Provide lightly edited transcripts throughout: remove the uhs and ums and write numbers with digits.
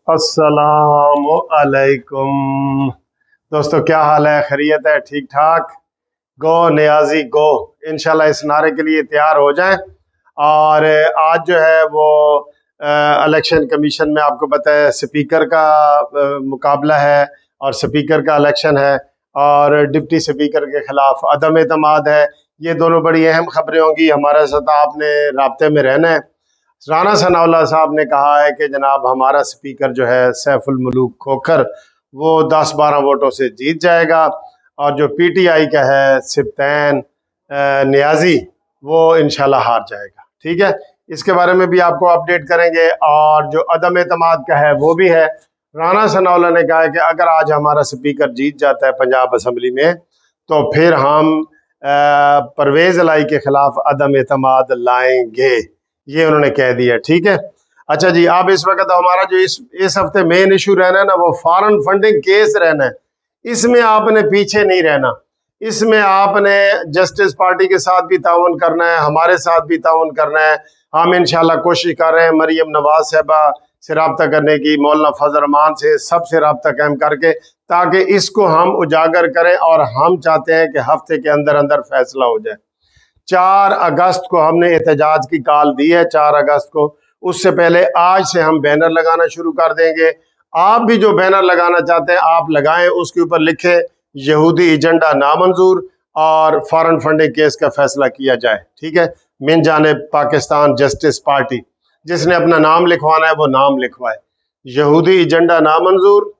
अस्सलामु अलैकुम। दोस्तों, क्या हाल है? खैरियत है? ठीक ठाक? गो नियाजी गो। इंशाल्लाह इस नारे के लिए तैयार हो जाएं। और आज जो है वो इलेक्शन कमीशन में आपको पता है स्पीकर का मुकाबला है और स्पीकर का इलेक्शन है और डिप्टी स्पीकर के खिलाफ अदम एतमाद है। ये दोनों बड़ी अहम खबरें होंगी। हमारे साथ आपने राब्ते में रहना है। राना सनाउल्लाह साहब ने कहा है कि जनाब हमारा स्पीकर जो है सैफुल मुलूक खोखर वो 10-12 वोटों से जीत जाएगा और जो पीटीआई का है सिब्तैन नियाजी वो इंशाल्लाह हार जाएगा। ठीक है, इसके बारे में भी आपको अपडेट करेंगे। और जो अदम एतमाद का है वो भी है। राना सनाउल्लाह ने कहा है कि अगर आज हमारा स्पीकर जीत जाता है पंजाब असम्बली में तो फिर हम परवेज लाई के खिलाफ अदम एतमाद लाएंगे। ये उन्होंने कह दिया। ठीक है, अच्छा जी। अब इस वक्त हमारा जो इस हफ्ते मेन इशू रहना है ना वो फॉरेन फंडिंग केस रहना है। इसमें आपने पीछे नहीं रहना। इसमें आपने जस्टिस पार्टी के साथ भी ताउन करना है, हमारे साथ भी ताउन करना है। हम इंशाल्लाह कोशिश कर रहे हैं मरियम नवाज साहबा से रब्ता करने की, मौलाना फजल रहमान से, सबसे रब्ता कायम करके, ताकि इसको हम उजागर करें। और हम चाहते हैं कि हफ्ते के अंदर अंदर फैसला हो जाए। 4 अगस्त को हमने एहतजाज की कॉल दी है, 4 अगस्त को। उससे पहले आज से हम बैनर लगाना शुरू कर देंगे। आप भी जो बैनर लगाना चाहते हैं आप लगाएं, उसके ऊपर लिखे यहूदी एजेंडा नामंजूर और फॉरेन फंडिंग केस का फैसला किया जाए। ठीक है, मिन जाने पाकिस्तान जस्टिस पार्टी, जिसने अपना नाम लिखवाना है वो नाम लिखवाए। यहूदी एजेंडा नामंजूर,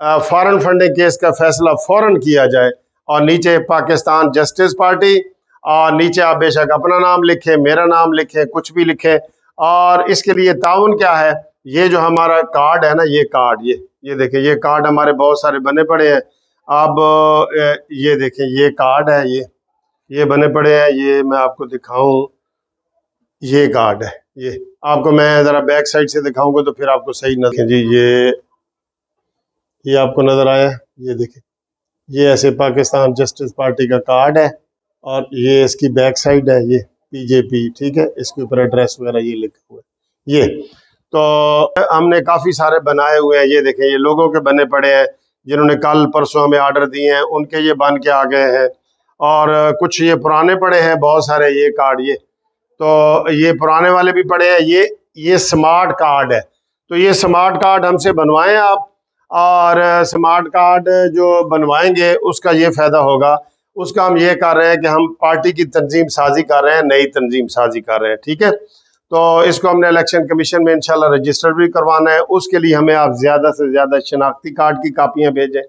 फॉरेन फंडिंग केस का फैसला फौरन किया जाए। और नीचे पाकिस्तान जस्टिस पार्टी, और नीचे आप बेशक अपना नाम लिखें, मेरा नाम लिखें, कुछ भी लिखें। और इसके लिए ताउन क्या है, ये जो हमारा कार्ड है ना, ये कार्ड, ये देखें, ये कार्ड हमारे बहुत सारे बने पड़े हैं। अब ये देखें, ये कार्ड है, ये बने पड़े हैं। ये मैं आपको दिखाऊं, ये कार्ड है। ये आपको मैं ज़रा बैक साइड से दिखाऊंगा तो फिर आपको सही नजर जी। ये आपको नज़र आया? ये देखें, ये ऐसे पाकिस्तान जस्टिस पार्टी का कार्ड है और ये इसकी बैक साइड है, ये पीजेपी। ठीक है, इसके ऊपर एड्रेस वगैरह ये लिखा हुआ है। ये तो हमने काफ़ी सारे बनाए हुए हैं। ये देखें, ये लोगों के बने पड़े हैं जिन्होंने कल परसों हमें आर्डर दिए हैं, उनके ये बन के आ गए हैं। और कुछ ये पुराने पड़े हैं बहुत सारे ये कार्ड। ये तो ये पुराने वाले भी पड़े हैं। ये स्मार्ट कार्ड है, तो ये स्मार्ट कार्ड हमसे बनवाएं आप। और स्मार्ट कार्ड जो बनवाएंगे उसका ये फ़ायदा होगा। उसका हम ये कर रहे हैं कि हम पार्टी की तंजीम साजी कर रहे हैं, नई तंजीम साजी कर रहे हैं। ठीक है, तो इसको हमने इलेक्शन कमीशन में इंशाल्लाह रजिस्टर भी करवाना है। उसके लिए हमें आप ज़्यादा से ज़्यादा शनाख्ती कार्ड की कापियाँ भेजें।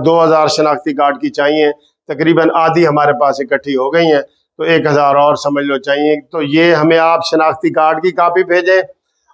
2000 शनाख्ती कार्ड की चाहिए। तकरीबन आधी हमारे पास इकट्ठी हो गई हैं, तो 1000 और समझ लो चाहिए। तो ये हमें आप शनाख्ती कार्ड की कापी भेजें।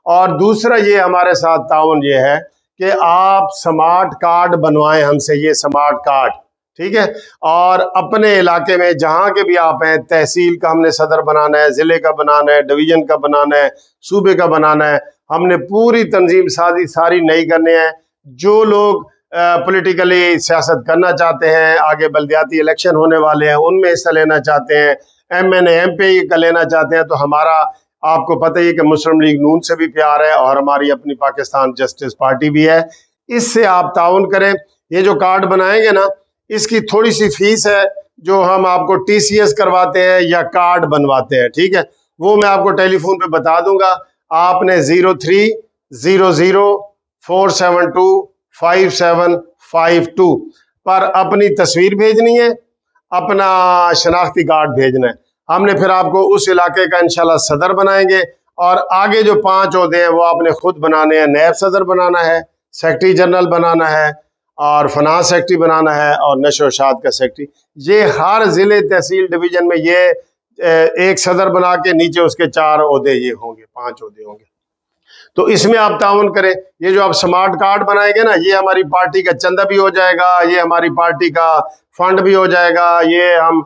और दूसरा ये हमारे साथ ताउन ये है कि आप स्मार्ट कार्ड बनवाएं हमसे, ये स्मार्ट कार्ड। ठीक है, और अपने इलाके में जहाँ के भी आप हैं, तहसील का हमने सदर बनाना है, ज़िले का बनाना है, डिवीज़न का बनाना है, सूबे का बनाना है। हमने पूरी तंजीम साजी सारी नई करनी है। जो लोग पॉलिटिकली सियासत करना चाहते हैं, आगे बल्दियाती इलेक्शन होने वाले हैं, उनमें हिस्सा लेना चाहते हैं, MNA MP का लेना चाहते हैं, तो हमारा आपको पता ही है कि मुस्लिम लीग नून से भी प्यार है और हमारी अपनी पाकिस्तान जस्टिस पार्टी भी है। इससे आप ताउन करें। ये जो कार्ड बनाएंगे ना, इसकी थोड़ी सी फीस है जो हम आपको TCS करवाते हैं या कार्ड बनवाते हैं। ठीक है, वो मैं आपको टेलीफोन पे बता दूंगा। आपने 030047255752 पर अपनी तस्वीर भेजनी है, अपना शनाख्ती कार्ड भेजना है। हमने फिर आपको उस इलाके का इंशाल्लाह सदर बनाएंगे। और आगे जो 5 ओहदे हैं वो आपने खुद बनाने हैं। नैब सदर बनाना है, सेक्रेटरी जनरल बनाना है, और फनास सेक्रेटरी बनाना है, और नशो शाद का सेक्रेटरी। ये हर ज़िले तहसील डिवीज़न में ये एक सदर बना के नीचे उसके 4 ओहदे ये होंगे, 5 ओहदे होंगे। तो इसमें आप ताउन करें। ये जो आप स्मार्ट कार्ड बनाएंगे ना, ये हमारी पार्टी का चंदा भी हो जाएगा, ये हमारी पार्टी का फंड भी हो जाएगा, ये हम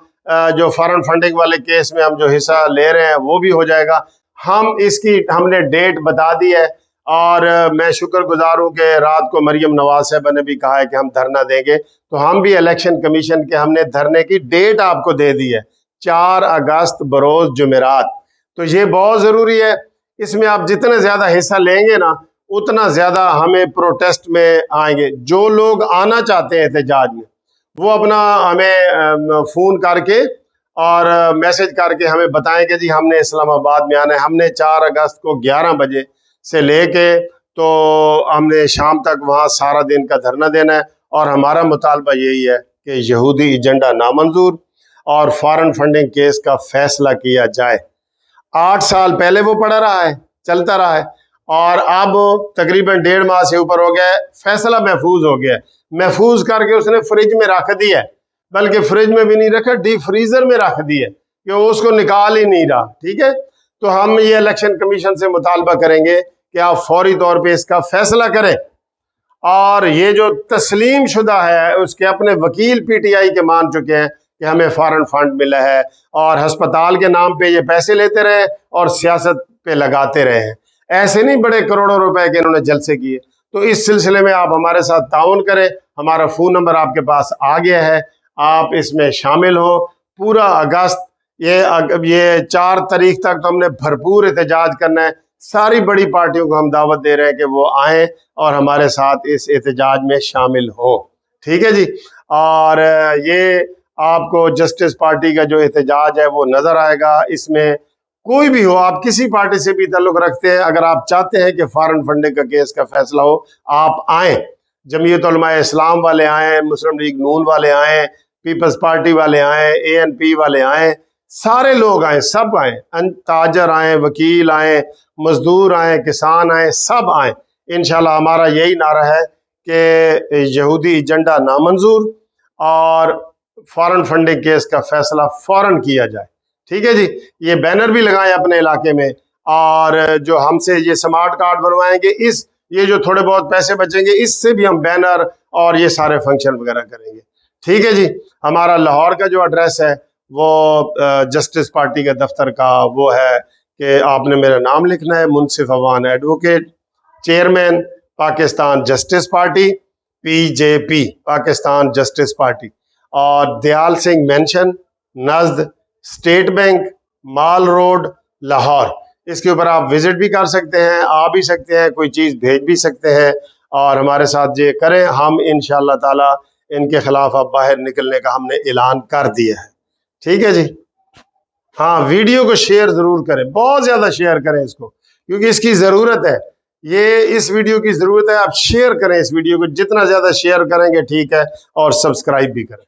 जो फॉरेन फंडिंग वाले केस में हम जो हिस्सा ले रहे हैं वो भी हो जाएगा। हमने डेट बता दी है। और मैं शुक्रगुजार हूँ कि रात को मरियम नवाज साहब ने भी कहा है कि हम धरना देंगे, तो हम भी इलेक्शन कमीशन के हमने धरने की डेट आपको दे दी है, 4 अगस्त बरोज जुमेरात। तो ये बहुत ज़रूरी है। इसमें आप जितने ज़्यादा हिस्सा लेंगे ना, उतना ज़्यादा हमें प्रोटेस्ट में आएंगे। जो लोग आना चाहते हैं एहतजाज में, वो अपना हमें फ़ोन करके और मैसेज करके हमें बताएं कि जी हमने इस्लामाबाद में आना है। हमने 4 अगस्त को 11 बजे से लेके तो हमने शाम तक वहाँ सारा दिन का धरना देना है, और हमारा मुतालबा यही है कि यहूदी एजेंडा नामंजूर और फॉरेन फंडिंग केस का फैसला किया जाए। 8 साल पहले वो पड़ा रहा है, चलता रहा है, और अब तकरीबन 1.5 माह से ऊपर हो गया है। फैसला महफूज हो गया है, महफूज करके उसने फ्रिज में रख दिया है, बल्कि फ्रिज में भी नहीं रखा, डीप फ्रीजर में रख दिया कि वो उसको निकाल ही नहीं रहा। ठीक है, तो हम ये इलेक्शन कमीशन से मुतालबा करेंगे कि आप फौरी तौर पे इसका फैसला करें, और ये जो तस्लीम शुदा है उसके अपने वकील पीटीआई के मान चुके हैं कि हमें फॉरेन फंड मिला है, और हस्पताल के नाम पे ये पैसे लेते रहे और सियासत पे लगाते रहे हैं। ऐसे नहीं बड़े करोड़ों रुपए के इन्होंने जलसे किए। तो इस सिलसिले में आप हमारे साथ ताउन करें। हमारा फ़ोन नंबर आपके पास आ गया है, आप इसमें शामिल हो। पूरा अगस्त ये 4 तारीख तक तो हमने भरपूर एहतजाज करना है। सारी बड़ी पार्टियों को हम दावत दे रहे हैं कि वो आएँ और हमारे साथ इस एहतजाज में शामिल हो। ठीक है जी। और ये आपको जस्टिस पार्टी का जो एहतजाज है वो नज़र आएगा। इसमें कोई भी हो, आप किसी पार्टी से भी ताल्लुक़ रखते हैं, अगर आप चाहते हैं कि फॉरेन फंडिंग का केस का फैसला हो, आप आएँ। जमीयत उलमा इस्लाम वाले आएँ, मुस्लिम लीग नून वाले आएँ, पीपल्स पार्टी वाले आएँ, ANP वाले आएँ, सारे लोग आएँ, सब आएँ, ताजर आएँ, वकील आएँ, मजदूर आएँ, किसान आएँ, सब आएँ। इंशाल्लाह हमारा यही नारा है कि यहूदी एजेंडा नामंजूर और फॉरेन फंडिंग केस का फैसला फौरन किया जाए। ठीक है जी। ये बैनर भी लगाएं अपने इलाके में, और जो हमसे ये स्मार्ट कार्ड बनवाएंगे, ये जो थोड़े बहुत पैसे बचेंगे इससे भी हम बैनर और ये सारे फंक्शन वगैरह करेंगे। ठीक है जी। हमारा लाहौर का जो एड्रेस है वो जस्टिस पार्टी के दफ्तर का वो है कि आपने मेरा नाम लिखना है, Munsif Awan advocate, chairman Pakistan justice party, PJP Pakistan justice party, और दयाल सिंह मेंशन, नज़द, state bank, mall road, Lahore. इसके ऊपर आप विजिट भी कर सकते हैं, आ भी सकते हैं, कोई चीज़ भेज भी सकते हैं, और हमारे साथ ये करें। हम इंशाअल्लाह ताला इनके खिलाफ अब बाहर निकलने का हमने ऐलान कर दिया है। ठीक है जी। हाँ, वीडियो को शेयर ज़रूर करें, बहुत ज़्यादा शेयर करें इसको, क्योंकि इसकी ज़रूरत है। इस वीडियो की ज़रूरत है। आप शेयर करें इस वीडियो को, जितना ज़्यादा शेयर करेंगे ठीक है, और सब्सक्राइब भी करें।